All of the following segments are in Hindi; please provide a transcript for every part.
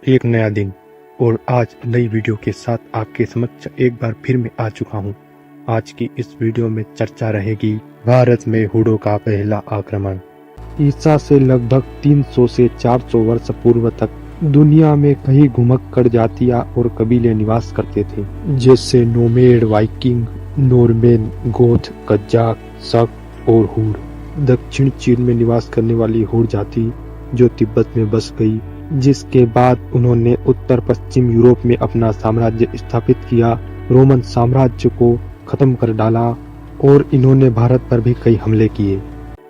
एक नया दिन और आज नई वीडियो के साथ आपके समक्ष एक बार फिर मैं आ चुका हूं। आज की इस वीडियो में चर्चा रहेगी भारत में हुडों का पहला आक्रमण। ईसा से लगभग 300 से 400 वर्ष पूर्व तक दुनिया में कई घुमक्कड़ जातियां और कबीले निवास करते थे, जैसे नोमेड, वाइकिंग, नॉर्मेन, गोथ, कजाक, शक और हुड। दक्षिण चीन में निवास करने वाली हुड जाति जो तिब्बत में बस गई, जिसके बाद उन्होंने उत्तर पश्चिम यूरोप में अपना साम्राज्य स्थापित किया, रोमन साम्राज्य को खत्म कर डाला और इन्होंने भारत पर भी कई हमले किए।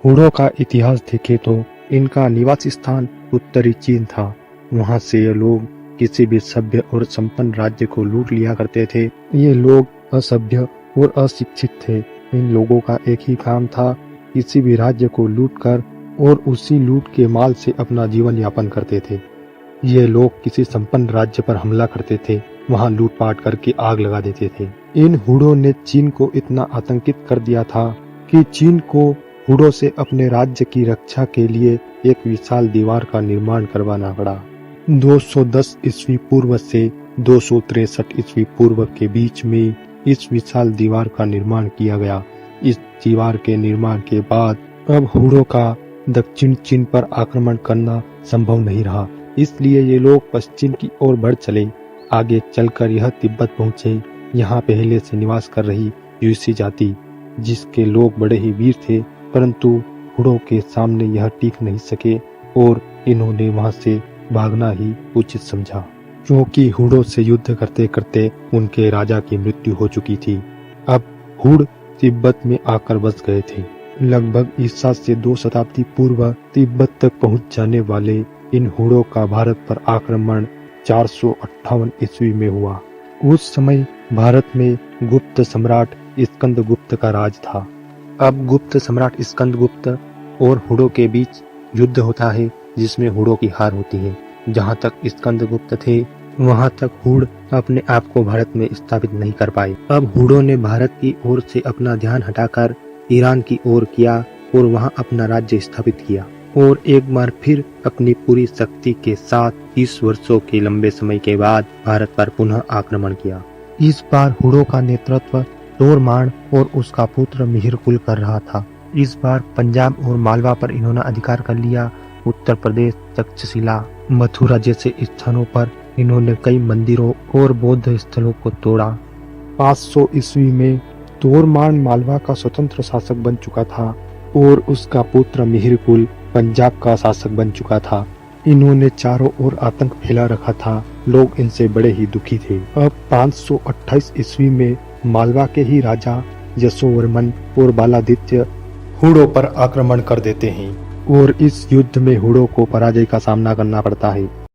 हुडों का इतिहास देखें तो इनका निवास स्थान उत्तरी चीन था। वहां से ये लोग किसी भी सभ्य और संपन्न राज्य को लूट लिया करते थे। ये लोग असभ्य और अशिक्षित थे। इन लोगों का एक ही काम था, किसी भी राज्य को लूट कर और उसी लूट के माल से अपना जीवन यापन करते थे। ये लोग किसी संपन्न राज्य पर हमला करते थे, वहां लूटपाट करके आग लगा देते थे। इन हुडों ने चीन को इतना आतंकित कर दिया था कि चीन को हुडों से अपने राज्य की रक्षा के लिए एक विशाल दीवार का निर्माण करवाना पड़ा। 210 ईस्वी पूर्व से 263 ईस्वी पूर्व के बीच में इस विशाल दीवार का निर्माण किया गया। इस दीवार के निर्माण के बाद अब हुडों का दक्षिण चीन पर आक्रमण करना संभव नहीं रहा, इसलिए ये लोग पश्चिम की ओर बढ़ चले। आगे चलकर यह तिब्बत पहुंचे। यहाँ पहले से निवास कर रही यूसी जाति, जिसके लोग बड़े ही वीर थे, परंतु हुडों के सामने यह टिक नहीं सके और इन्होंने वहां से भागना ही उचित समझा, क्योंकि हुडों से युद्ध करते करते उनके राजा की मृत्यु हो चुकी थी। अब हुड तिब्बत में आकर बस गए थे। लगभग ईसा से 2 शताब्दी पूर्व तिब्बत तक पहुंच जाने वाले इन हुडों का भारत पर आक्रमण 458 ईस्वी में हुआ। उस समय भारत में गुप्त सम्राट स्कंदगुप्त का राज था। अब गुप्त सम्राट स्कंदगुप्त और हुडों के बीच युद्ध होता है, जिसमें हुडों की हार होती है। जहां तक स्कंदगुप्त थे, वहां तक हुड अपने आप को भारत में स्थापित नहीं कर पाए। अब हुडों ने भारत की ओर से अपना ध्यान हटाकर ईरान की ओर किया और वहां अपना राज्य स्थापित किया और एक बार फिर अपनी पूरी शक्ति के साथ 30 वर्षों के लंबे समय के बाद भारत पर पुनः आक्रमण किया। इस बार हुडों का नेतृत्व तोरमान और उसका पुत्र मिहिरकुल कर रहा था। इस बार पंजाब और मालवा पर इन्होंने अधिकार कर लिया। उत्तर प्रदेश, तक्षशिला, मथुरा जैसे स्थानों पर इन्होंने कई मंदिरों और बौद्ध स्थलों को तोड़ा। 500 ईस्वी में तोरमान मालवा का स्वतंत्र शासक बन चुका था और उसका पुत्र मिहिरकुल पंजाब का शासक बन चुका था। इन्होंने चारों ओर आतंक फैला रखा था। लोग इनसे बड़े ही दुखी थे। अब 528 ईस्वी में मालवा के ही राजा यशोवर्मन और बालादित्य हुडों पर आक्रमण कर देते हैं और इस युद्ध में हुडों को पराजय का सामना करना पड़ता है।